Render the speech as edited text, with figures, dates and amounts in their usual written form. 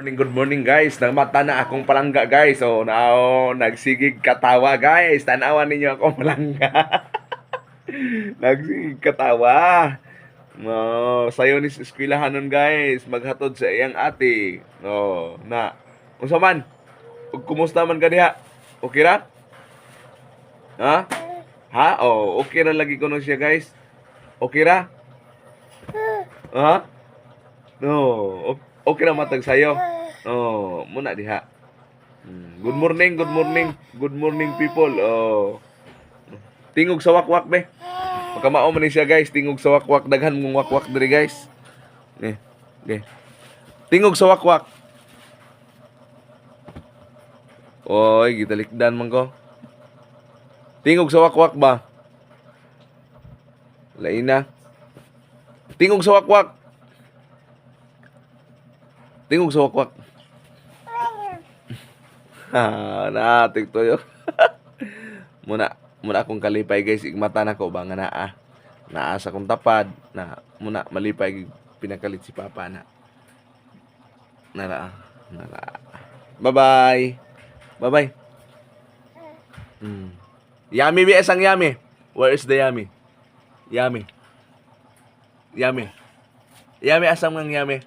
Good morning guys. Namata na akong palangga guys. So now nagsigig katawa guys. Tanawan ninyo akong palangga. Nagsigig katawa. No, sayo ni eskwelahan nun guys. Maghatod sa iyang ate. No, na. Unsa man? Ug kumusta man ka diha? Okay ra? Ha? Ha? Oh, okay ra lagi ko nun siya guys. Okay ra? Ha? No, okay ra matag sayo. Oh, muna diha. Good morning, good morning. Good morning people. Oh. Tingog sa wakwak be. Pagkamao man ni siya guys, tingog sa wakwak, daghan mong wakwak diri guys. Okay. Tingog sa wakwak. Oy, gitalikdan man ko. Tingog sa wakwak ba? Lain na. Tingog sa wakwak. Tingog sa wakwak. Na tiktoyo. muna akong kalipay guys, igmata na ko ba nga naa sa kong tapad na muna malipay pinakalit si papa na. Nara. Bye-bye. Bye-bye. Yummy BS ang yummy. Where is the yummy? Yummy. Yummy asam ng yummy.